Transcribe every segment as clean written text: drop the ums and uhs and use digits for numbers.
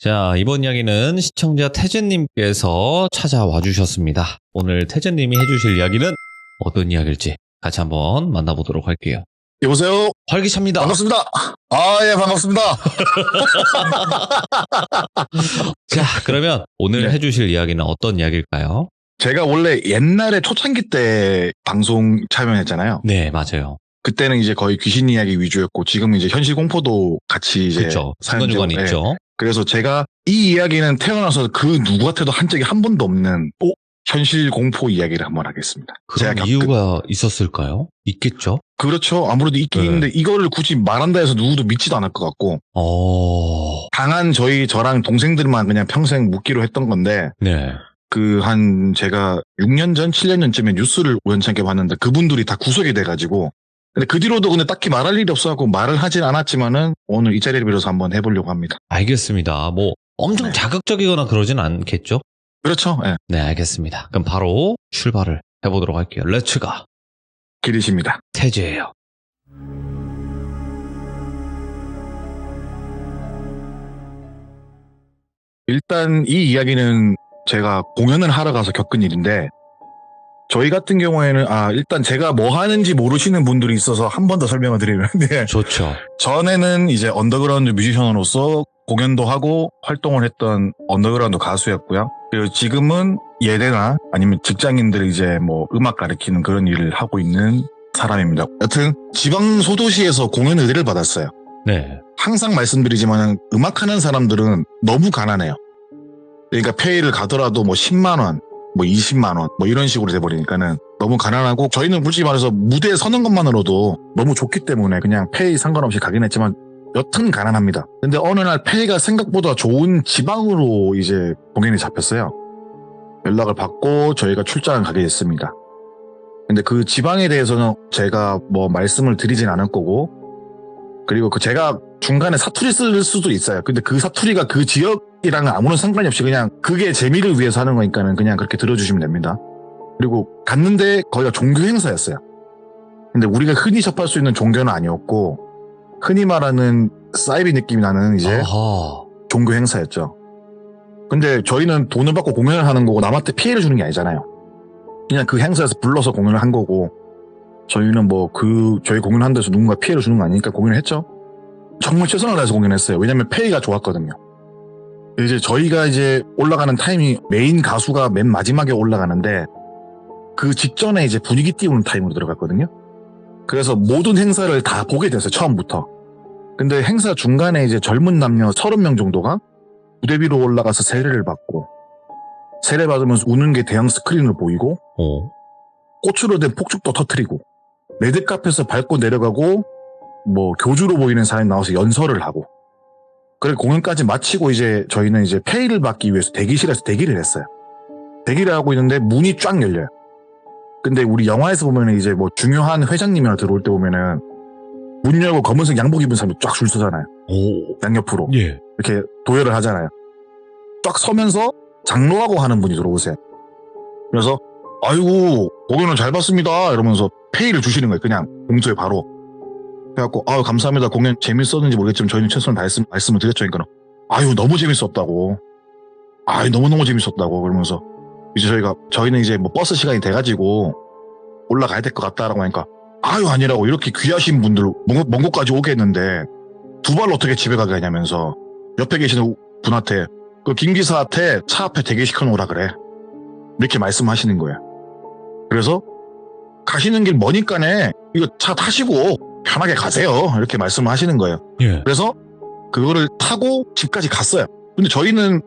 자, 이번 이야기는 시청자 태재님께서 찾아와 주셨습니다. 오늘 태재님이 해주실 이야기는 어떤 이야기일지 같이 한번 만나보도록 할게요. 여보세요? 활기차입니다. 반갑습니다. 아, 예, 반갑습니다. 자, 그러면 오늘 네. 해주실 이야기는 어떤 이야기일까요? 제가 원래 옛날에 초창기 때 방송 참여했잖아요. 네, 맞아요. 그때는 이제 거의 귀신 이야기 위주였고, 지금 이제 현실 공포도 같이 이제 그렇죠. 중간중간 예. 있죠. 그래서 제가 이 이야기는 태어나서 그 누구한테도 한 적이 한 번도 없는 현실 공포 이야기를 한번 하겠습니다. 그런 제가 이유가 있었을까요? 있겠죠? 그렇죠. 아무래도 있긴 네. 있는데 이거를 굳이 말한다 해서 누구도 믿지도 않을 것 같고, 당한 저랑 동생들만 그냥 평생 묻기로 했던 건데, 네. 제가 6년 전, 7년 전쯤에 뉴스를 우연찮게 봤는데 그분들이 다 구속이 돼가지고, 근데 그 뒤로도 근데 딱히 말할 일이 없어갖고 말을 하진 않았지만은 오늘 이 자리를 빌어서 한번 해보려고 합니다. 알겠습니다. 뭐 엄청 네. 자극적이거나 그러진 않겠죠? 그렇죠. 예. 네, 알겠습니다. 그럼 바로 출발을 해보도록 할게요. 렛츠가 길이십니다. 태재예요. 일단 이 이야기는 제가 공연을 하러 가서 겪은 일인데, 저희 같은 경우에는 일단 제가 뭐 하는지 모르시는 분들이 있어서 한 번 더 설명을 드리는데, 좋죠. 전에는 이제 언더그라운드 뮤지션으로서 공연도 하고 활동을 했던 언더그라운드 가수였고요. 그리고 지금은 예대나 아니면 직장인들 이제 뭐 음악 가르치는 그런 일을 하고 있는 사람입니다. 여튼 지방 소도시에서 공연 의뢰를 받았어요. 네. 항상 말씀드리지만 음악하는 사람들은 너무 가난해요. 그러니까 페이를 가더라도 뭐 10만 원, 뭐 20만 원, 뭐 이런 식으로 돼버리니까는 너무 가난하고, 저희는 솔직히 말해서 무대에 서는 것만으로도 너무 좋기 때문에 그냥 페이 상관없이 가긴 했지만 여튼 가난합니다. 근데 어느 날 페이가 생각보다 좋은 지방으로 이제 공연이 잡혔어요. 연락을 받고 저희가 출장을 가게 됐습니다. 근데 그 지방에 대해서는 제가 뭐 말씀을 드리진 않을 거고, 그리고 제가 중간에 사투리 쓸 수도 있어요. 근데 그 사투리가 그 지역이랑은 아무런 상관이 없이 그냥 그게 재미를 위해서 하는 거니까는 그냥 그렇게 들어주시면 됩니다. 그리고 갔는데 거기가 종교 행사였어요. 근데 우리가 흔히 접할 수 있는 종교는 아니었고, 흔히 말하는 사이비 느낌이 나는 이제 아하. 종교 행사였죠. 근데 저희는 돈을 받고 공연을 하는 거고 남한테 피해를 주는 게 아니잖아요. 그냥 그 행사에서 불러서 공연을 한 거고, 저희는 뭐 저희 공연한 데서 누군가 피해를 주는 거 아니니까 공연을 했죠. 정말 최선을 다해서 공연했어요. 왜냐면 페이가 좋았거든요. 이제 저희가 이제 올라가는 타임이 메인 가수가 맨 마지막에 올라가는데, 그 직전에 이제 분위기 띄우는 타임으로 들어갔거든요. 그래서 모든 행사를 다 보게 됐어요, 처음부터. 근데 행사 중간에 이제 젊은 남녀 30명 정도가 무대 위로 올라가서 세례를 받고, 세례 받으면서 우는 게 대형 스크린으로 보이고, 꽃으로 된 폭죽도 터트리고, 레드카펫에서 밟고 내려가고, 뭐 교주로 보이는 사람이 나와서 연설을 하고, 그래 공연까지 마치고 이제 저희는 이제 페이를 받기 위해서 대기실에서 대기를 했어요. 대기를 하고 있는데 문이 쫙 열려요. 근데 우리 영화에서 보면은 이제 뭐 중요한 회장님이나 들어올 때 보면은 문 열고 검은색 양복 입은 사람이 쫙 줄 서잖아요. 양옆으로. 예. 이렇게 도열을 하잖아요. 쫙 서면서 장로하고 하는 분이 들어오세요. 그래서 아이고 공연을 잘 봤습니다 이러면서 페이를 주시는 거예요. 그냥 봉투에 바로. 그래갖고 감사합니다. 공연 재밌었는지 모르겠지만 저희는 최선을 다했음 말씀을 드렸죠. 그러니까 아유 너무 재밌었다고. 너무너무 재밌었다고. 그러면서 이제 저희는 이제 뭐 버스 시간이 돼가지고 올라가야 될 것 같다라고 하니까 아니라고, 이렇게 귀하신 분들 먼 곳까지 오겠는데 두 발로 어떻게 집에 가게 하냐면서 옆에 계시는 분한테 그 김기사한테 차 앞에 대기시켜 놓으라 그래, 이렇게 말씀하시는 거예요. 그래서 가시는 길 머니까네 이거 차 타시고 편하게 가세요, 이렇게 말씀을 하시는 거예요. 예. 그래서 그거를 타고 집까지 갔어요. 근데 저희는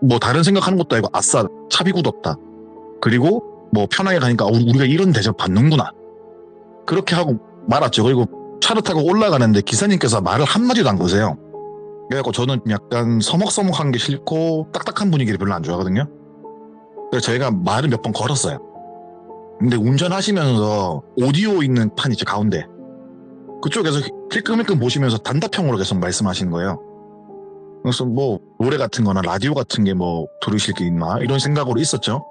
뭐 다른 생각하는 것도 아니고 아싸 차비 굳었다, 그리고 뭐 편하게 가니까 우리가 이런 대접 받는구나, 그렇게 하고 말았죠. 그리고 차를 타고 올라가는데 기사님께서 말을 한마디도 안 거세요. 그래갖고 저는 약간 서먹서먹한 게 싫고 딱딱한 분위기를 별로 안 좋아하거든요. 그래서 저희가 말을 몇 번 걸었어요. 근데 운전하시면서 오디오 있는 판 있죠, 가운데. 그쪽에서 힐끔힐끔 보시면서 단답형으로 계속 말씀하시는 거예요. 그래서 뭐 노래 같은 거나 라디오 같은 게 뭐 들으실 게 있나 이런 생각으로 있었죠.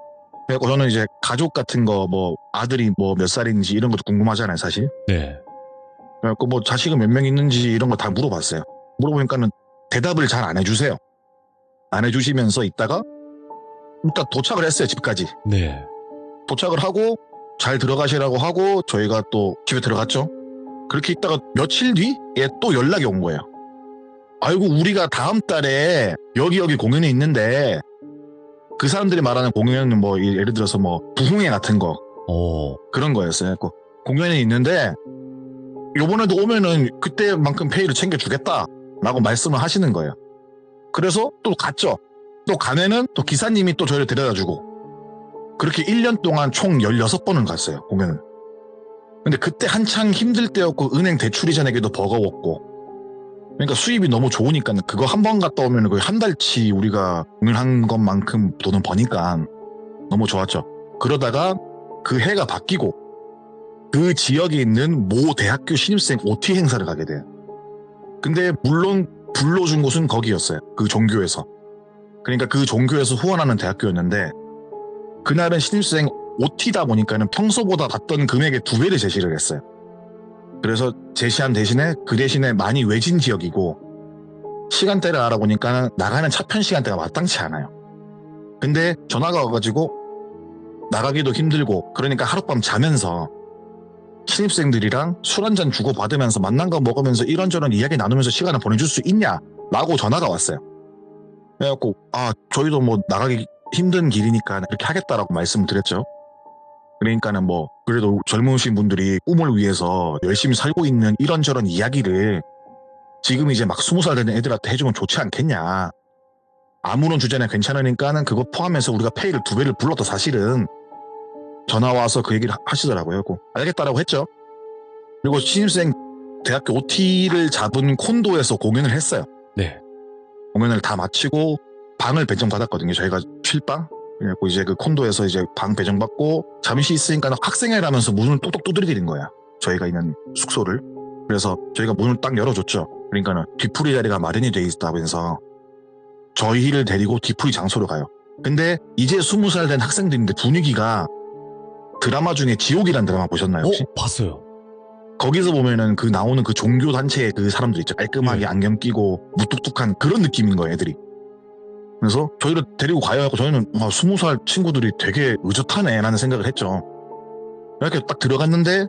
그래서 저는 이제 가족 같은 거, 뭐 아들이 뭐 몇 살인지 이런 것도 궁금하잖아요, 사실. 네. 그래갖고 뭐 자식은 몇 명 있는지 이런 거 다 물어봤어요. 물어보니까는 대답을 잘 안 해주세요. 안 해주시면서 있다가 일단 도착을 했어요, 집까지. 네. 도착을 하고 잘 들어가시라고 하고 저희가 또 집에 들어갔죠. 그렇게 있다가 며칠 뒤에 또 연락이 온 거예요. 아이고, 우리가 다음 달에 여기 공연이 있는데 그 사람들이 말하는 공연은 뭐 예를 들어서 뭐 부흥회 같은 거 그런 거였어요. 공연이 있는데 요번에도 오면은 그때만큼 페이를 챙겨주겠다라고 말씀을 하시는 거예요. 그래서 또 갔죠. 또 가면은 또 기사님이 또 저희를 데려다주고 그렇게 1년 동안 총 16번을 갔어요, 공연을. 근데 그때 한창 힘들 때였고 은행 대출 이자내기도 버거웠고 그러니까 수입이 너무 좋으니까 그거 한 번 갔다 오면 거의 한 달치 우리가 공연한 것만큼 돈은 버니까 너무 좋았죠. 그러다가 그 해가 바뀌고 그 지역에 있는 모 대학교 신입생 OT 행사를 가게 돼요. 근데 물론 불러준 곳은 거기였어요. 그 종교에서. 그러니까 그 종교에서 후원하는 대학교였는데 그날은 신입생 OT다 보니까는 평소보다 받던 금액의 2배를 제시를 했어요. 그래서 제시한 대신에 그 대신에 많이 외진 지역이고 시간대를 알아보니까 나가는 차편 시간대가 마땅치 않아요. 근데 전화가 와가지고 나가기도 힘들고 그러니까 하룻밤 자면서 신입생들이랑 술 한잔 주고받으면서 만난 거 먹으면서 이런저런 이야기 나누면서 시간을 보내줄 수 있냐? 라고 전화가 왔어요. 그래갖고 저희도 뭐 나가기 힘든 길이니까 그렇게 하겠다라고 말씀을 드렸죠. 그러니까는 뭐 그래도 젊으신 분들이 꿈을 위해서 열심히 살고 있는 이런저런 이야기를 지금 이제 막 20살 되는 애들한테 해주면 좋지 않겠냐. 아무런 주제나 괜찮으니까는 그거 포함해서 우리가 페이를 2배를 불렀다 사실은 전화 와서 그 얘기를 하시더라고요. 알겠다라고 했죠. 그리고 신입생 대학교 OT를 잡은 콘도에서 공연을 했어요. 네. 공연을 다 마치고 방을 배정받았거든요. 저희가 쉴방. 그래갖고 이제 그 콘도에서 이제 방 배정받고 잠시 있으니까 학생회라면서 문을 똑똑 두드리는 거야. 저희가 있는 숙소를. 그래서 저희가 문을 딱 열어줬죠. 그러니까는 뒤풀이 자리가 마련이 돼 있다면서 저희를 데리고 뒤풀이 장소로 가요. 근데 이제 20살 된 학생들인데 분위기가 드라마 중에 지옥이란 드라마 보셨나요 혹시? 봤어요. 거기서 보면은 그 나오는 그 종교 단체의 그 사람들 있죠. 깔끔하게 안경 끼고 무뚝뚝한 그런 느낌인 거예요, 애들이. 그래서 저희를 데리고 가야 하고 저희는 20살 친구들이 되게 의젓하네 라는 생각을 했죠. 이렇게 딱 들어갔는데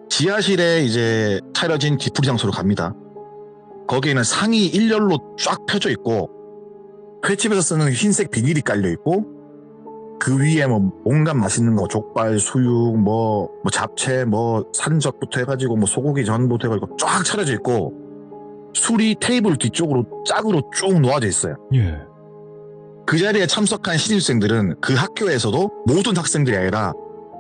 지하실에 이제 차려진 뒤풀이 장소로 갑니다. 거기에는 상이 일렬로 쫙 펴져 있고 횟집에서 쓰는 흰색 비닐이 깔려 있고 그 위에 뭐 온갖 맛있는 거 족발, 수육, 뭐 잡채, 뭐 산적부터 해가지고 뭐 소고기 전부터 해가지고 쫙 차려져 있고 술이 테이블 뒤쪽으로 짝으로 쭉 놓아져 있어요. 예. 그 자리에 참석한 신입생들은 그 학교에서도 모든 학생들이 아니라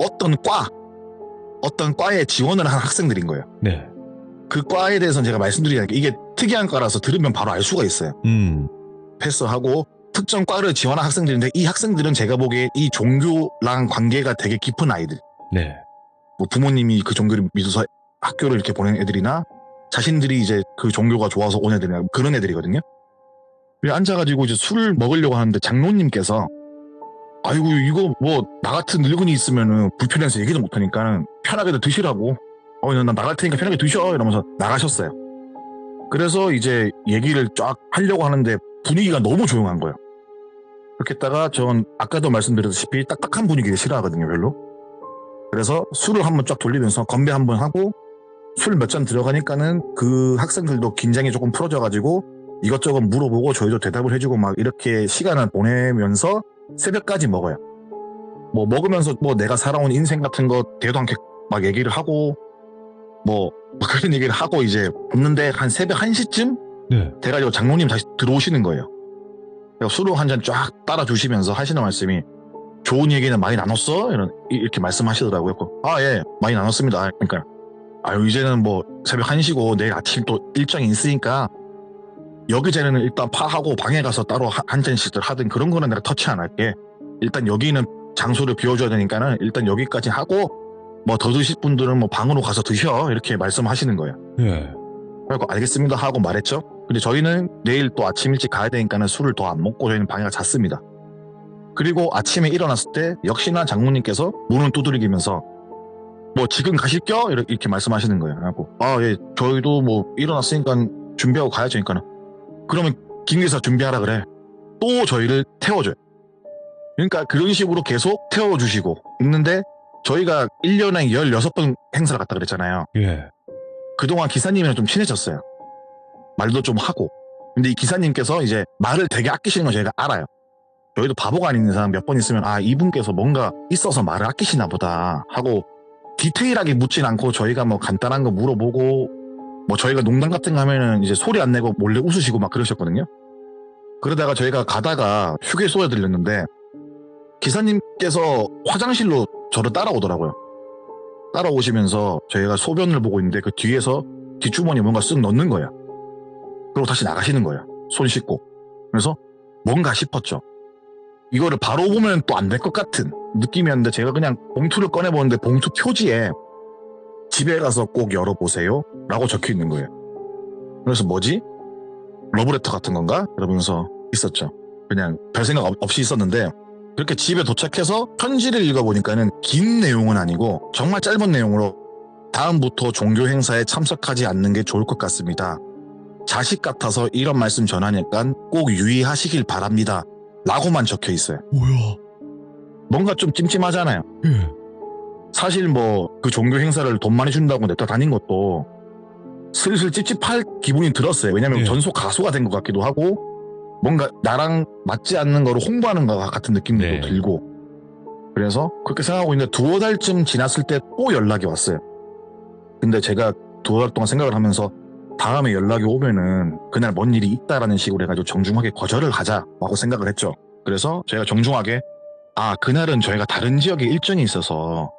어떤 과에 지원을 한 학생들인 거예요. 네. 그 과에 대해서는 제가 말씀드리자면 이게 특이한 과라서 들으면 바로 알 수가 있어요. 패스하고 특정 과를 지원한 학생들인데 이 학생들은 제가 보기에 이 종교랑 관계가 되게 깊은 아이들. 네. 뭐 부모님이 그 종교를 믿어서 학교를 이렇게 보낸 애들이나 자신들이 이제 그 종교가 좋아서 온 애들이나 그런 애들이거든요. 그래 앉아가지고 이제 술을 먹으려고 하는데 장로님께서 아이고 이거 뭐 나 같은 늙은이 있으면은 불편해서 얘기도 못하니까는 편하게도 드시라고. 난 나갈 테니까 편하게 드셔 이러면서 나가셨어요. 그래서 이제 얘기를 쫙 하려고 하는데 분위기가 너무 조용한 거예요. 그렇게 했다가 전 아까도 말씀드렸다시피 딱딱한 분위기를 싫어하거든요, 별로. 그래서 술을 한번 쫙 돌리면서 건배 한번 하고 술 몇 잔 들어가니까는 그 학생들도 긴장이 조금 풀어져가지고 이것저것 물어보고 저희도 대답을 해주고 막 이렇게 시간을 보내면서 새벽까지 먹어요. 뭐 먹으면서 뭐 내가 살아온 인생 같은 거 대도 않게 막 얘기를 하고 뭐 그런 얘기를 하고 이제 있는데 한 새벽 1시쯤 네. 돼가지고 장로님 다시 들어오시는 거예요. 술을 한 잔 쫙 따라주시면서 하시는 말씀이 좋은 얘기는 많이 나눴어? 이렇게 말씀하시더라고요. 예, 많이 나눴습니다. 그러니까 이제는 뭐 새벽 1시고 내일 아침 또 일정이 있으니까 여기저기는 일단 파하고 방에 가서 따로 한 잔씩들 하든 그런 거는 내가 터치 안 할게. 일단 여기는 장소를 비워줘야 되니까는 일단 여기까지 하고 뭐 더 드실 분들은 뭐 방으로 가서 드셔 이렇게 말씀하시는 거예요. 예. 그래서 알겠습니다 하고 말했죠. 근데 저희는 내일 또 아침 일찍 가야 되니까는 술을 더 안 먹고 저희는 방에 가서 잤습니다. 그리고 아침에 일어났을 때 역시나 장모님께서 문을 두드리면서 뭐 지금 가실겨? 이렇게 말씀하시는 거예요. 그래갖고 예, 저희도 뭐 일어났으니까 준비하고 가야죠. 그러니까는 그러면 김기사 준비하라 그래. 또 저희를 태워줘요. 그러니까 그런 식으로 계속 태워주시고 있는데 저희가 1년에 16번 행사를 갔다 그랬잖아요. 예. 그동안 기사님이랑 좀 친해졌어요. 말도 좀 하고. 근데 이 기사님께서 이제 말을 되게 아끼시는 걸 저희가 알아요. 저희도 바보가 아닌 이상 몇 번 있으면 아 이분께서 뭔가 있어서 말을 아끼시나 보다 하고 디테일하게 묻진 않고 저희가 뭐 간단한 거 물어보고 뭐 저희가 농담 같은 거 하면은 이제 소리 안 내고 몰래 웃으시고 막 그러셨거든요. 그러다가 저희가 가다가 휴게소에 들렸는데 기사님께서 화장실로 저를 따라오더라고요. 따라오시면서 저희가 소변을 보고 있는데 그 뒤에서 뒷주머니에 뭔가 쓱 넣는 거예요. 그리고 다시 나가시는 거예요. 손 씻고. 그래서 뭔가 싶었죠. 이거를 바로 보면 또 안 될 것 같은 느낌이었는데 제가 그냥 봉투를 꺼내보는데 봉투 표지에 집에 가서 꼭 열어보세요 라고 적혀 있는 거예요. 그래서 뭐지? 러브레터 같은 건가? 이러면서 있었죠. 그냥 별 생각 없이 있었는데 그렇게 집에 도착해서 편지를 읽어보니까는 긴 내용은 아니고 정말 짧은 내용으로 다음부터 종교 행사에 참석하지 않는 게 좋을 것 같습니다. 자식 같아서 이런 말씀 전하니까 꼭 유의하시길 바랍니다. 라고만 적혀 있어요. 뭐야? 뭔가 좀 찜찜하잖아요. 예. 사실 뭐 그 종교 행사를 돈 많이 준다고 냈다 다닌 것도 슬슬 찝찝할 기분이 들었어요. 왜냐면 예. 전속 가수가 된 것 같기도 하고 뭔가 나랑 맞지 않는 거를 홍보하는 것 같은 느낌도 네. 들고 그래서 그렇게 생각하고 있는데 두어 달쯤 지났을 때 또 연락이 왔어요. 근데 제가 두어 달 동안 생각을 하면서 다음에 연락이 오면은 그날 뭔 일이 있다라는 식으로 해가지고 정중하게 거절을 하자라고 생각을 했죠. 그래서 제가 정중하게 그날은 저희가 다른 지역에 일정이 있어서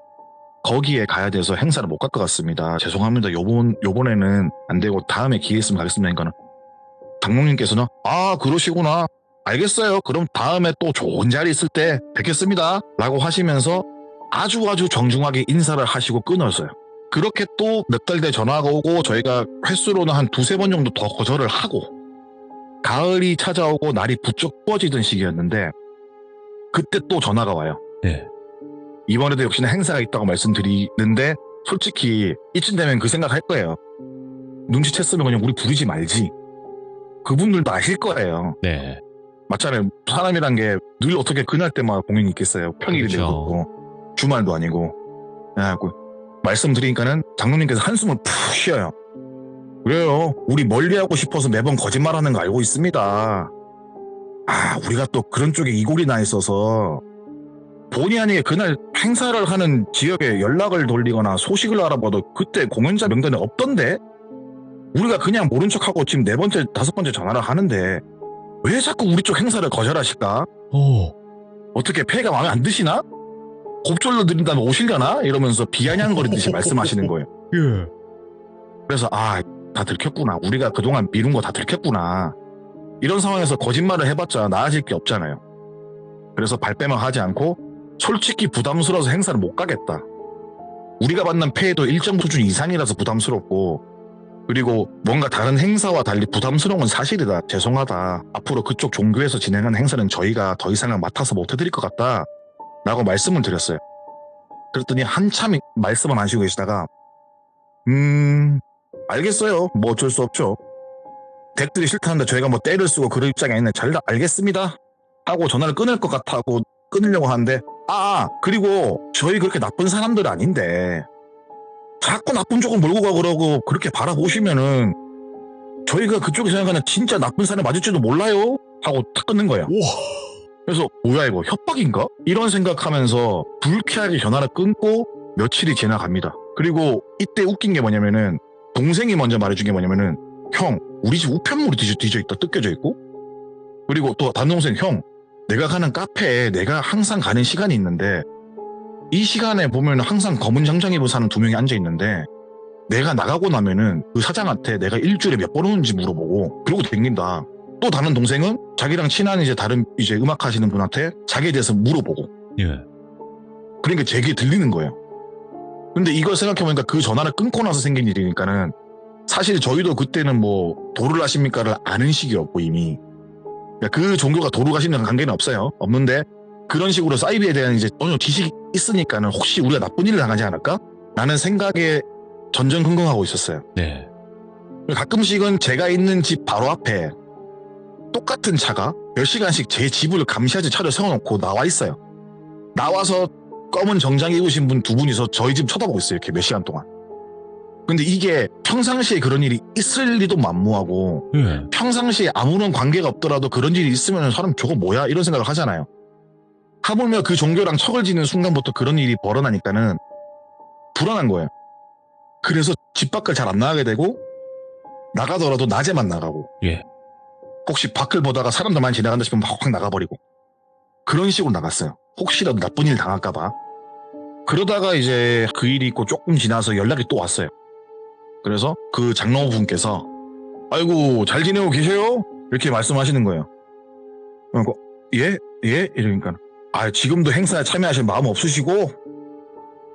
거기에 가야 돼서 행사를 못 갈 것 같습니다. 죄송합니다. 요번에는 안 되고 다음에 기회 있으면 가겠습니다. 그러니까는 장로님께서는 그러시구나. 알겠어요. 그럼 다음에 또 좋은 자리 있을 때 뵙겠습니다. 라고 하시면서 아주 정중하게 인사를 하시고 끊었어요. 그렇게 또 몇 달 뒤에 전화가 오고 저희가 횟수로는 한 두세 번 정도 더 거절을 하고 가을이 찾아오고 날이 부쩍 추워지던 시기였는데 그때 또 전화가 와요. 네. 이번에도 역시나 행사가 있다고 말씀드리는데 솔직히 이쯤 되면 그 생각할 거예요. 눈치챘으면 그냥 우리 부르지 말지. 그분들도 아실 거예요. 네. 맞잖아요. 사람이란 게 늘 어떻게 그날 때마다 공연이 있겠어요. 평일인데도 그렇죠. 그렇고 주말도 아니고. 말씀드리니까는 장로님께서 한숨을 푹 쉬어요. 그래요. 우리 멀리하고 싶어서 매번 거짓말하는 거 알고 있습니다. 우리가 또 그런 쪽에 이골이 나 있어서 본의 아니게 그날 행사를 하는 지역에 연락을 돌리거나 소식을 알아봐도 그때 공연자 명단에 없던데 우리가 그냥 모른 척하고 지금 4번째, 5번째 전화를 하는데 왜 자꾸 우리 쪽 행사를 거절하실까? 어떻게 폐가 마음에 안 드시나? 곱절로 드린다면 오시려나? 이러면서 비아냥거리듯이 말씀하시는 거예요. 예. 그래서 다 들켰구나. 우리가 그동안 미룬 거 다 들켰구나. 이런 상황에서 거짓말을 해봤자 나아질 게 없잖아요. 그래서 발뺌을 하지 않고 솔직히 부담스러워서 행사를 못 가겠다. 우리가 받는 폐해도 일정 수준 이상이라서 부담스럽고 그리고 뭔가 다른 행사와 달리 부담스러운 건 사실이다. 죄송하다. 앞으로 그쪽 종교에서 진행하는 행사는 저희가 더 이상은 맡아서 못 해드릴 것 같다. 라고 말씀을 드렸어요. 그랬더니 한참 말씀을 안 하시고 계시다가 알겠어요. 뭐 어쩔 수 없죠. 댁들이 싫다는데 저희가 뭐 떼를 쓰고 그럴 입장이 아닌데 잘 알겠습니다. 하고 전화를 끊을 것 같다고 끊으려고 하는데 그리고 저희 그렇게 나쁜 사람들 아닌데 자꾸 나쁜 쪽을 몰고 가 그러고 그렇게 바라보시면은 저희가 그쪽에 생각하는 진짜 나쁜 사람 맞을지도 몰라요. 하고 탁 끊는 거예요. 그래서 뭐야 이거 협박인가? 이런 생각하면서 불쾌하게 전화를 끊고 며칠이 지나갑니다. 그리고 이때 웃긴 게 뭐냐면은 동생이 먼저 말해준 게 뭐냐면은 형 우리 집 우편물이 뒤져 있다 뜯겨져 있고 그리고 또 다른 동생 형 내가 가는 카페에 내가 항상 가는 시간이 있는데 이 시간에 보면 항상 검은 정장 입고 사는 2명이 앉아 있는데 내가 나가고 나면은 그 사장한테 내가 일주일에 몇 번 오는지 물어보고 그러고 댕긴다. 또 다른 동생은 자기랑 친한 다른 음악 하시는 분한테 자기에 대해서 물어보고. 예. 그러니까 제 귀에 들리는 거예요. 근데 이걸 생각해보니까 그 전화를 끊고 나서 생긴 일이니까는 사실 저희도 그때는 뭐 도를 하십니까를 아는 시기였고 이미. 그러니까 그 종교가 도를 가시는 관계는 없는데 그런 식으로 사이비에 대한 어느 정도 지식이 있으니까는 혹시 우리가 나쁜 일을 당하지 않을까? 라는 생각에 전전긍긍하고 있었어요. 네. 가끔씩은 제가 있는 집 바로 앞에 똑같은 차가 몇 시간씩 제 집을 감시하지 차를 세워놓고 나와 있어요. 나와서 검은 정장 입으신 분 두 분이서 저희 집 쳐다보고 있어요. 이렇게 몇 시간 동안. 근데 이게 평상시에 그런 일이 있을 리도 만무하고 예. 평상시에 아무런 관계가 없더라도 그런 일이 있으면 사람 저거 뭐야? 이런 생각을 하잖아요. 하물며 그 종교랑 척을 지는 순간부터 그런 일이 벌어나니까는 불안한 거예요. 그래서 집 밖을 잘 안 나가게 되고 나가더라도 낮에만 나가고 예. 혹시 밖을 보다가 사람들 많이 지나간다 싶으면 확 나가버리고 그런 식으로 나갔어요. 혹시라도 나쁜 일 당할까봐. 그러다가 이제 그 일이 있고 조금 지나서 연락이 또 왔어요. 그래서 그 장로분께서 아이고 잘 지내고 계셔요? 이렇게 말씀하시는 거예요. 그러니까 예? 예? 이러니까 지금도 행사에 참여하실 마음 없으시고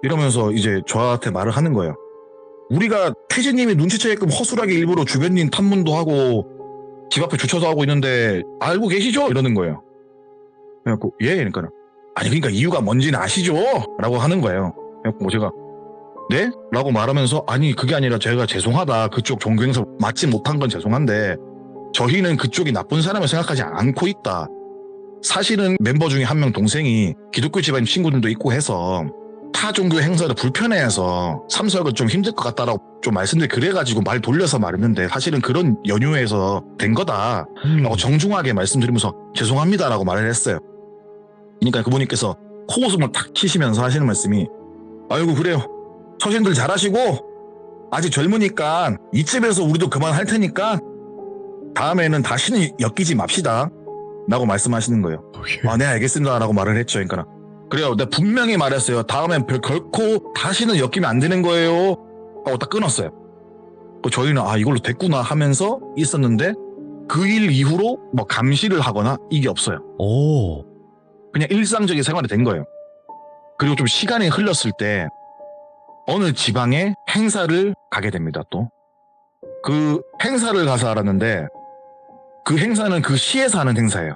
이러면서 이제 저한테 말을 하는 거예요. 우리가 태진님이 눈치채게끔 허술하게 일부러 주변인 탐문도 하고 집 앞에 주차도 하고 있는데 알고 계시죠? 이러는 거예요. 그래갖고 예? 그러니까 그러니까 이유가 뭔지는 아시죠? 라고 하는 거예요. 그래갖고 제가 네? 라고 말하면서 그게 아니라 제가 죄송하다. 그쪽 종교 행사 맞지 못한 건 죄송한데 저희는 그쪽이 나쁜 사람을 생각하지 않고 있다. 사실은 멤버 중에 한 명 동생이 기독교 집안 친구들도 있고 해서 타 종교 행사를 불편해해서 참석은 좀 힘들 것 같다라고 좀 말씀드려 그래가지고 말 돌려서 말했는데 사실은 그런 연유에서 된 거다 라고 정중하게 말씀드리면서 죄송합니다라고 말을 했어요. 그러니까 그분께서 코웃음을 탁 치시면서 하시는 말씀이 아이고 그래요. 처신들 잘하시고 아직 젊으니까 이쯤에서 우리도 그만할 테니까 다음에는 다시는 엮이지 맙시다 라고 말씀하시는 거예요. 네 알겠습니다 라고 말을 했죠. 그러니까 그래요. 내가 분명히 말했어요. 다음엔 결코 다시는 엮이면 안 되는 거예요 하고 딱 끊었어요. 저희는 이걸로 됐구나 하면서 있었는데 그 일 이후로 뭐 감시를 하거나 이게 없어요. 오. 그냥 일상적인 생활이 된 거예요. 그리고 좀 시간이 흘렀을 때 어느 지방에 행사를 가게 됩니다. 또 그 행사를 가서 알았는데 그 행사는 그 시에서 하는 행사예요.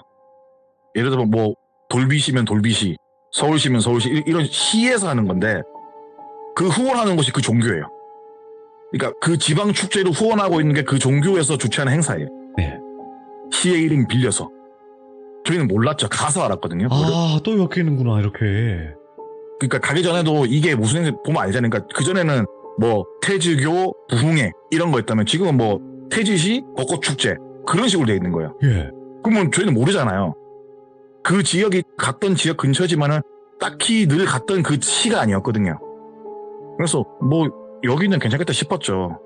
예를 들어 뭐 돌비시면 돌비시, 서울시면 서울시 이런 시에서 하는 건데 그 후원하는 곳이 그 종교예요. 그러니까 그 지방 축제를 후원하고 있는 게 그 종교에서 주최하는 행사예요. 네. 시의 이름 빌려서. 저희는 몰랐죠. 가서 알았거든요. 또 엮이는구나 이렇게. 그러니까 가기 전에도 이게 무슨 행사 보면 알잖아요. 그러니까 그전에는 뭐 태주교 부흥회 이런 거 있다면 지금은 뭐 태주시 벚꽃축제 그런 식으로 돼 있는 거예요. 예. 그러면 저희는 모르잖아요. 그 지역이 갔던 지역 근처지만은 딱히 늘 갔던 그 시가 아니었거든요. 그래서 뭐 여기는 괜찮겠다 싶었죠.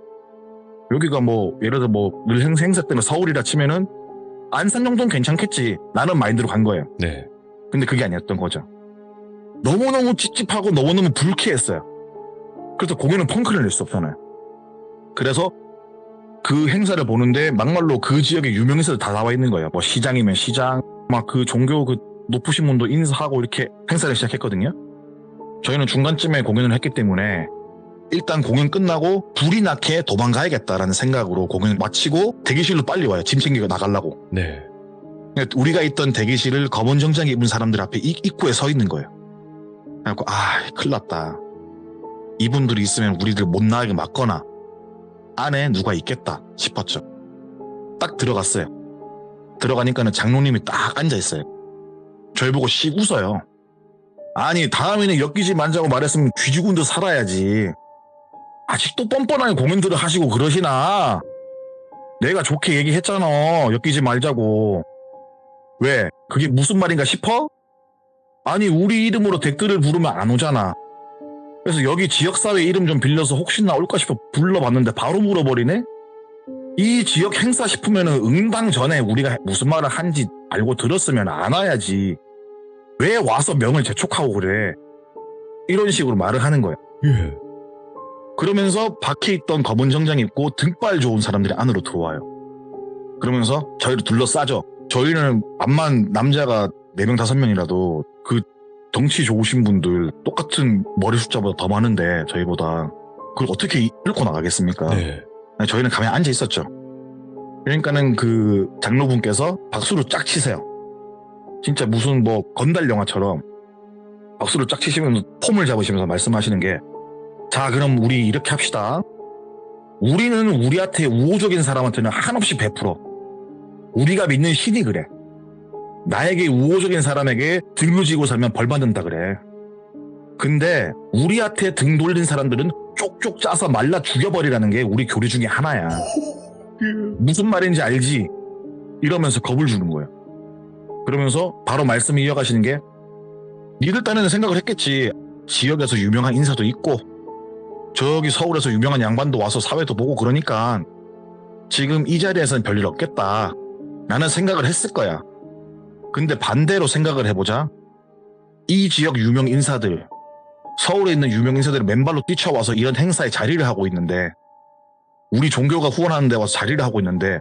여기가 뭐 예를 들어 뭐 늘 행사 때문에 서울이라 치면은 안산 정도는 괜찮겠지 라는 마인드로 간 거예요. 네. 근데 그게 아니었던 거죠. 너무너무 찝찝하고 너무너무 불쾌했어요. 그래서 공연은 펑크를 낼 수 없잖아요. 그래서 그 행사를 보는데 막말로 그 지역의 유명인사들 다 나와 있는 거예요. 뭐 시장이면 시장, 막 그 종교 그 높으신 분도 인사하고 이렇게 행사를 시작했거든요. 저희는 중간쯤에 공연을 했기 때문에 일단 공연 끝나고 불이 나게 도망가야겠다라는 생각으로 공연을 마치고 대기실로 빨리 와요. 짐 챙기고 나가려고. 네. 우리가 있던 대기실을 검은 정장 입은 사람들 앞에 입구에 서 있는 거예요. 그래갖고 큰일 났다. 이분들이 있으면 우리들 못 나가게 막거나 안에 누가 있겠다 싶었죠. 딱 들어갔어요. 들어가니까는 장로님이 딱 앉아있어요. 저희 보고 씩 웃어요. 다음에는 엮이지 말자고 말했으면 뒤지고 살아야지. 아직도 뻔뻔하게 공연들을 하시고 그러시나? 내가 좋게 얘기했잖아. 엮이지 말자고. 왜? 그게 무슨 말인가 싶어? 우리 이름으로 댓글을 부르면 안 오잖아. 그래서 여기 지역사회 이름 좀 빌려서 혹시나 올까 싶어 불러봤는데 바로 물어버리네? 이 지역 행사 싶으면은 응당 전에 우리가 무슨 말을 한지 알고 들었으면 안 와야지. 왜 와서 명을 재촉하고 그래? 이런 식으로 말을 하는 거예요. 예. 그러면서 밖에 있던 검은 정장 입고 등발 좋은 사람들이 안으로 들어와요. 그러면서 저희를 둘러싸죠. 저희는 암만 남자가 4명 5명이라도 그 덩치 좋으신 분들 똑같은 머리 숫자보다 더 많은데 저희보다 그걸 어떻게 잃고 나가겠습니까? 네. 저희는 가만히 앉아 있었죠. 그러니까는 그 장로분께서 박수를 쫙 치세요. 진짜 무슨 뭐 건달 영화처럼 박수를 쫙 치시면서 폼을 잡으시면서 말씀하시는 게 자 그럼 우리 이렇게 합시다. 우리는 우리한테 우호적인 사람한테는 한없이 베풀어. 우리가 믿는 신이 그래. 나에게 우호적인 사람에게 등을 지고 살면 벌 받는다 그래. 근데 우리한테 등 돌린 사람들은 쪽쪽 짜서 말라 죽여버리라는 게 우리 교리 중에 하나야. 무슨 말인지 알지? 이러면서 겁을 주는 거예요. 그러면서 바로 말씀을 이어가시는 게 니들 딴에는 생각을 했겠지. 지역에서 유명한 인사도 있고 저기 서울에서 유명한 양반도 와서 사회도 보고 그러니까 지금 이 자리에서는 별일 없겠다. 나는 생각을 했을 거야. 근데 반대로 생각을 해보자. 이 지역 유명 인사들, 서울에 있는 유명 인사들이 맨발로 뛰쳐와서 이런 행사에 자리를 하고 있는데 우리 종교가 후원하는 데 와서 자리를 하고 있는데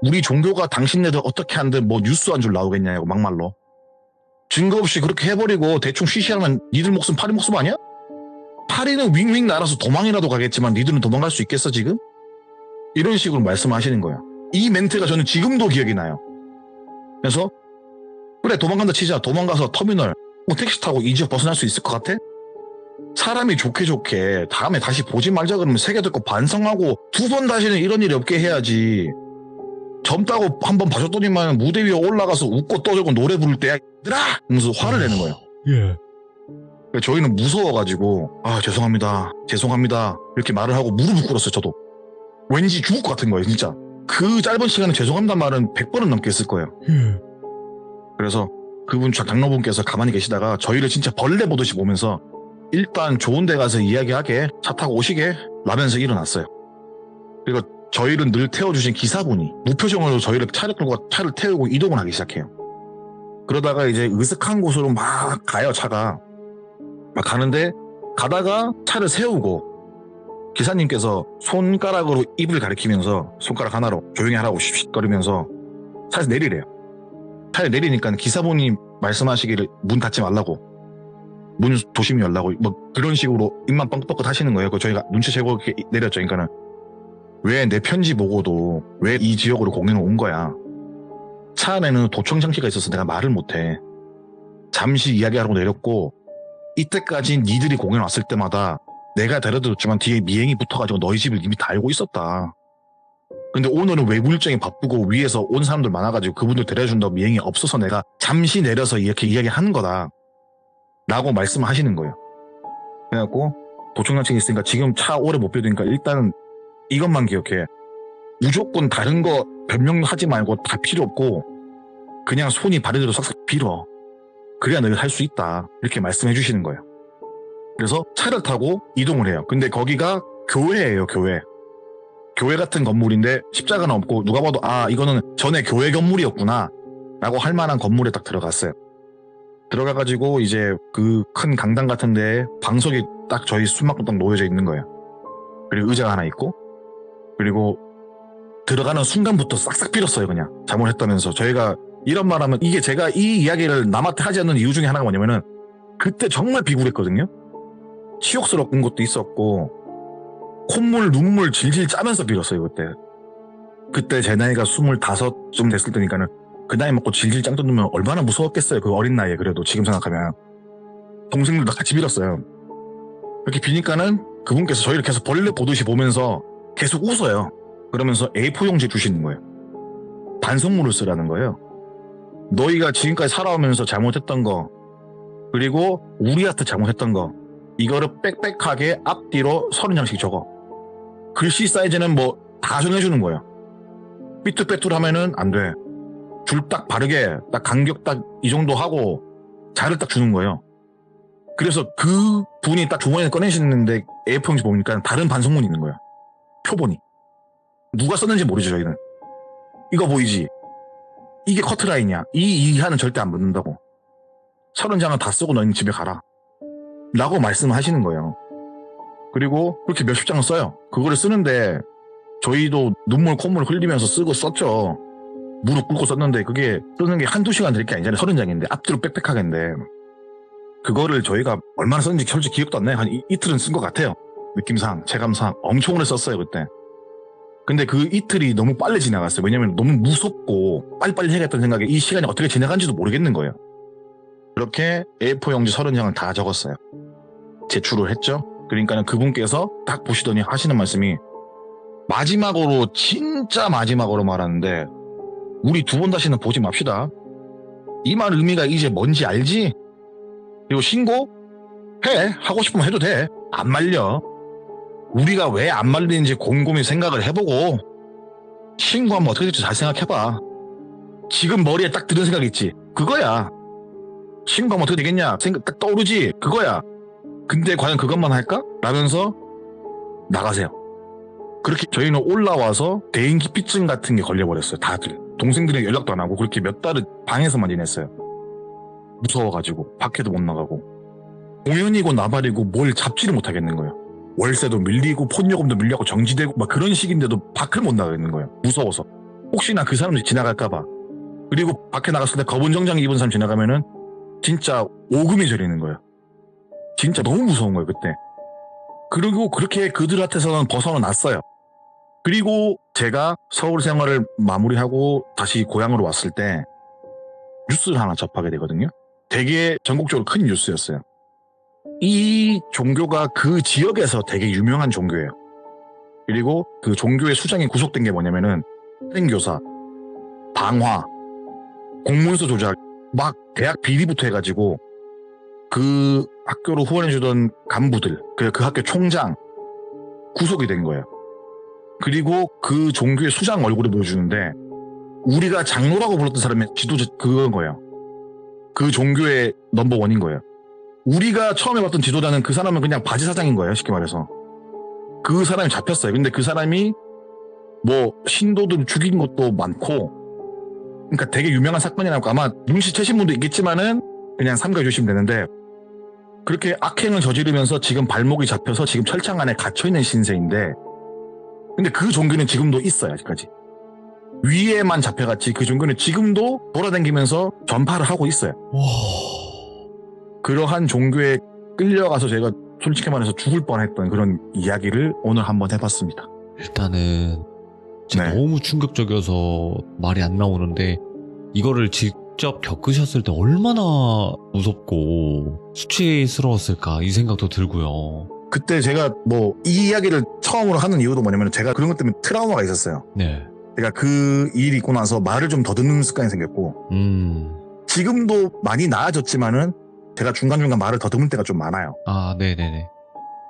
우리 종교가 당신네들 어떻게 하는데 뭐 뉴스 한 줄 나오겠냐고 막말로. 증거 없이 그렇게 해버리고 대충 쉬쉬하면 니들 목숨 파리 목숨 아니야? 파리는 윙윙 날아서 도망이라도 가겠지만 니들은 도망갈 수 있겠어 지금? 이런 식으로 말씀하시는 거예요. 이 멘트가 저는 지금도 기억이 나요. 그래서 그래 도망간다 치자. 도망가서 터미널 뭐 택시 타고 이 지역 벗어날 수 있을 것 같아? 사람이 좋게 다음에 다시 보지 말자 그러면 새겨 듣고 반성하고 두 번 다시는 이런 일이 없게 해야지. 젊다고 한번 봐줬더니만 무대 위에 올라가서 웃고 떠들고 노래 부를 때 얘들아! 하면서 화를 내는 거예요. 예. 저희는 무서워가지고 죄송합니다 이렇게 말을 하고 무릎을 꿇었어요. 저도 왠지 죽을 것 같은 거예요 진짜. 그 짧은 시간에 죄송합니다 말은 100번은 넘게 했을 거예요. 예. 그래서 그분 장로분께서 가만히 계시다가 저희를 진짜 벌레 보듯이 보면서 일단 좋은 데 가서 이야기하게 차 타고 오시게 라면서 일어났어요. 그리고 저희를 늘 태워주신 기사분이 무표정으로 저희를 차를 끌고 차를 태우고 이동을 하기 시작해요. 그러다가 이제 으슥한 곳으로 막 가요. 차가 막 가는데 가다가 차를 세우고 기사님께서 손가락으로 입을 가리키면서 손가락 하나로 조용히 하라고 쉿쉿거리면서 차에서 내리래요. 차에 내리니까 기사분이 말씀하시기를 문 닫지 말라고 문 조심히 열라고 뭐 그런 식으로 입만 뻥긋뻥긋 하시는 거예요. 저희가 눈치채고 이렇게 내렸죠. 그러니까는 왜 내 편지 보고도 왜 이 지역으로 공연을 온 거야. 차 안에는 도청 장치가 있어서 내가 말을 못해. 잠시 이야기하라고 내렸고 이때까지 니들이 공연 왔을 때마다 내가 데려다줬지만 뒤에 미행이 붙어가지고 너희 집을 이미 다 알고 있었다. 근데 오늘은 외부 일정이 바쁘고 위에서 온 사람들 많아가지고 그분들 데려준다고 미행이 없어서 내가 잠시 내려서 이렇게 이야기하는 거다 라고 말씀하시는 거예요. 그래갖고 도청장치가 있으니까 지금 차 오래 못 빌리니까 일단은 이것만 기억해. 무조건 다른 거 변명하지 말고 다 필요 없고 그냥 손이 바르대로 싹싹 빌어. 그래야 너희가 할 수 있다. 이렇게 말씀해 주시는 거예요. 그래서 차를 타고 이동을 해요. 근데 거기가 교회예요. 교회 같은 건물인데 십자가는 없고 누가 봐도 이거는 전에 교회 건물이었구나 라고 할 만한 건물에 딱 들어갔어요. 들어가가지고 이제 그 큰 강당 같은 데에 방석이 딱 저희 수막도 딱 놓여져 있는 거예요. 그리고 의자가 하나 있고 그리고 들어가는 순간부터 싹싹 빌었어요. 그냥 잘못했다면서. 저희가 이런 말하면 이게 제가 이 이야기를 남한테 하지 않는 이유 중에 하나가 뭐냐면은 그때 정말 비굴했거든요. 치욕스러운 것도 있었고 콧물 눈물 질질 짜면서 빌었어요. 그때 제 나이가 25쯤 됐을 때니까는 그 나이 먹고 질질 짱 뜯으면 얼마나 무서웠겠어요. 그 어린 나이에. 그래도 지금 생각하면 동생들도 같이 빌었어요. 이렇게 비니까는 그분께서 저희를 계속 벌레 보듯이 보면서 계속 웃어요. 그러면서 A4 용지 주시는 거예요. 반성문을 쓰라는 거예요. 너희가 지금까지 살아오면서 잘못했던 거 그리고 우리한테 잘못했던 거 이거를 빽빽하게 앞뒤로 30장씩 적어. 글씨 사이즈는 뭐 다 정해주는 거예요. 삐뚤빼뚤하면은 안 돼. 줄 딱 바르게 딱 간격 딱 이 정도 하고 자를 딱 주는 거예요. 그래서 그 분이 딱 주머니에 꺼내시는데 A4 용지 보니까 다른 반성문이 있는 거예요. 표본이. 누가 썼는지 모르죠. 저희는. 이거 보이지? 이게 커트라인이야. 이 이하는 절대 안 붙는다고. 30장은 다 쓰고 너희는 집에 가라. 라고 말씀하시는 거예요. 그리고 그렇게 몇십 장을 써요. 그거를 쓰는데 저희도 눈물 콧물 흘리면서 쓰고 썼죠. 무릎 꿇고 썼는데 그게 쓰는 게 한두 시간 될 게 아니잖아요. 30장인데 앞뒤로 빽빽하겠는데 그거를 저희가 얼마나 썼는지 솔직히 기억도 안 나요. 한 이틀은 쓴 것 같아요. 느낌상 체감상 엄청 오래 썼어요 그때. 근데 그 이틀이 너무 빨리 지나갔어요. 왜냐면 너무 무섭고 빨리빨리 해야겠다는 생각에 이 시간이 어떻게 지나간지도 모르겠는 거예요. 그렇게 A4 용지 30장을 다 적었어요. 제출을 했죠. 그러니까는 그분께서 딱 보시더니 하시는 말씀이 마지막으로 진짜 마지막으로 말하는데 우리 두 번 다시는 보지 맙시다. 이 말 의미가 이제 뭔지 알지? 그리고 신고? 해. 하고 싶으면 해도 돼. 안 말려. 우리가 왜 안 말리는지 곰곰이 생각을 해보고 신고하면 어떻게 될지 잘 생각해봐. 지금 머리에 딱 드는 생각 있지? 그거야. 신고하면 어떻게 되겠냐? 생각 딱 떠오르지? 그거야. 근데 과연 그것만 할까? 라면서 나가세요. 그렇게 저희는 올라와서 대인기피증 같은 게 걸려버렸어요. 다들. 동생들이 연락도 안 하고 그렇게 몇 달을 방에서만 지냈어요. 무서워가지고 밖에도 못 나가고 공연이고 나발이고 뭘 잡지를 못하겠는 거예요. 월세도 밀리고 폰요금도 밀려고 정지되고 막 그런 식인데도 밖을 못 나가겠는 거예요. 무서워서. 혹시나 그 사람들이 지나갈까봐. 그리고 밖에 나갔을 때 검은 정장 입은 사람 지나가면은 진짜 오금이 저리는 거예요. 진짜 너무 무서운 거예요 그때. 그리고 그렇게 그들한테서는 벗어났어요. 그리고 제가 서울 생활을 마무리하고 다시 고향으로 왔을 때 뉴스를 하나 접하게 되거든요. 되게 전국적으로 큰 뉴스였어요. 이 종교가 그 지역에서 되게 유명한 종교예요. 그리고 그 종교의 수장이 구속된 게 뭐냐면은 학생교사, 방화, 공문서 조작, 막 대학 비리부터 해가지고 그 학교로 후원해주던 간부들, 그 학교 총장 구속이 된 거예요. 그리고 그 종교의 수장 얼굴을 보여주는데 우리가 장로라고 불렀던 사람의 지도자 그건 거예요. 그 종교의 넘버원인 거예요. 우리가 처음에 봤던 지도자는 그 사람은 그냥 바지 사장인 거예요. 쉽게 말해서. 그 사람이 잡혔어요. 근데 그 사람이 뭐 신도들 죽인 것도 많고 그러니까 되게 유명한 사건이라고 아마 눈치채신 분도 있겠지만은 그냥 삼가해 주시면 되는데 그렇게 악행을 저지르면서 지금 발목이 잡혀서 지금 철창 안에 갇혀있는 신세인데 근데 그 종교는 지금도 있어요. 아직까지. 위에만 잡혀갔지 그 종교는 지금도 돌아다니면서 전파를 하고 있어요. 와. 그러한 종교에 끌려가서 제가 솔직히 말해서 죽을 뻔했던 그런 이야기를 오늘 한번 해봤습니다. 일단은 제가 네. 너무 충격적이어서 말이 안 나오는데 이거를 직접 겪으셨을 때 얼마나 무섭고 수치스러웠을까 이 생각도 들고요. 그때 제가 뭐 이 이야기를 처음으로 하는 이유도 뭐냐면 제가 그런 것 때문에 트라우마가 있었어요. 네. 제가 그 일이 있고 나서 말을 좀 더듬는 습관이 생겼고 지금도 많이 나아졌지만은 제가 중간중간 말을 더듬을 때가 좀 많아요. 아, 네네네.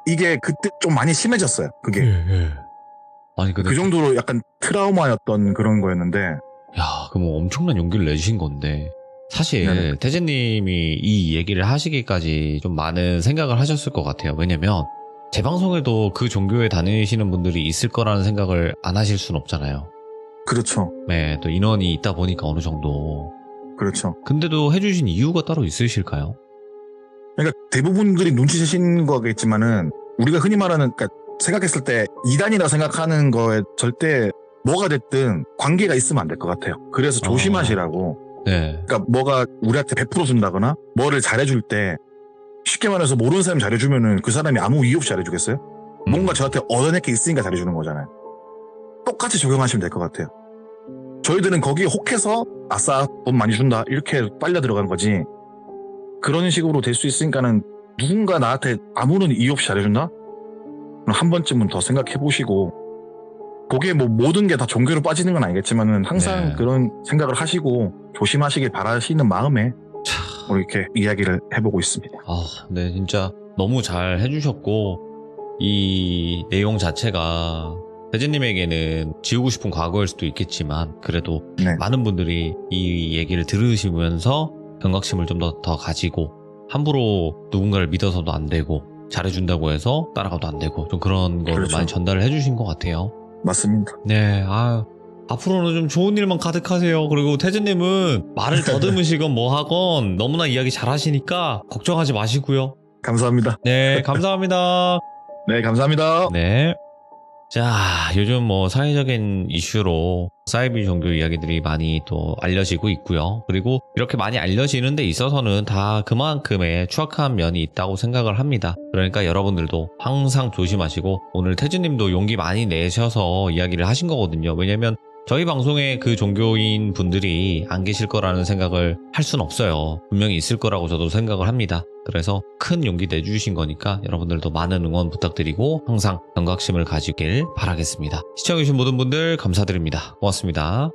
이게 그때 좀 많이 심해졌어요. 그게. 예. 아니, 근데 그 정도로 약간 트라우마였던 그런 거였는데 야, 그럼 엄청난 용기를 내주신 건데 사실 네네. 태재님이 이 얘기를 하시기까지 좀 많은 생각을 하셨을 것 같아요. 왜냐면 제 방송에도 그 종교에 다니시는 분들이 있을 거라는 생각을 안 하실 순 없잖아요. 그렇죠. 네, 또 인원이 있다 보니까 어느 정도. 그렇죠. 근데도 해주신 이유가 따로 있으실까요? 그러니까 대부분들이 눈치채신 거겠지만은 우리가 흔히 말하는 그러니까 생각했을 때 이단이라 생각하는 거에 절대 뭐가 됐든 관계가 있으면 안 될 것 같아요. 그래서 조심하시라고. 네. 그러니까 뭐가 우리한테 100% 준다거나 뭐를 잘해줄 때 쉽게 말해서 모르는 사람이 잘해주면은 그 사람이 아무 이유 없이 잘해주겠어요? 뭔가 저한테 얻어낼 게 있으니까 잘해주는 거잖아요. 똑같이 적용하시면 될 것 같아요. 저희들은 거기에 혹해서 아싸 돈 많이 준다 이렇게 빨려 들어간 거지 그런 식으로 될 수 있으니까는 누군가 나한테 아무런 이유 없이 잘해준다? 그럼 한 번쯤은 더 생각해 보시고 그게 뭐 모든 게 다 종교로 빠지는 건 아니겠지만은 항상 네. 그런 생각을 하시고 조심하시길 바라시는 마음에 차. 이렇게 이야기를 해보고 있습니다. 아, 네, 진짜 너무 잘 해주셨고 이 내용 자체가 태재님에게는 지우고 싶은 과거일 수도 있겠지만 그래도 네. 많은 분들이 이 얘기를 들으시면서 경각심을 좀 더 가지고 함부로 누군가를 믿어서도 안 되고 잘해준다고 해서 따라가도 안 되고 좀 그런 거를 그렇죠. 많이 전달을 해주신 것 같아요. 맞습니다. 네, 앞으로는 좀 좋은 일만 가득하세요. 그리고 태재님은 말을 더듬으시건 뭐 하건 너무나 이야기 잘하시니까 걱정하지 마시고요. 감사합니다. 네, 감사합니다. 네, 감사합니다. 네. 자, 요즘 뭐 사회적인 이슈로 사이비 종교 이야기들이 많이 또 알려지고 있고요. 그리고 이렇게 많이 알려지는 데 있어서는 다 그만큼의 추악한 면이 있다고 생각을 합니다. 그러니까 여러분들도 항상 조심하시고 오늘 태주님도 용기 많이 내셔서 이야기를 하신 거거든요. 왜냐면 저희 방송에 그 종교인 분들이 안 계실 거라는 생각을 할 순 없어요. 분명히 있을 거라고 저도 생각을 합니다. 그래서 큰 용기 내주신 거니까 여러분들도 많은 응원 부탁드리고 항상 경각심을 가지길 바라겠습니다. 시청해주신 모든 분들 감사드립니다. 고맙습니다.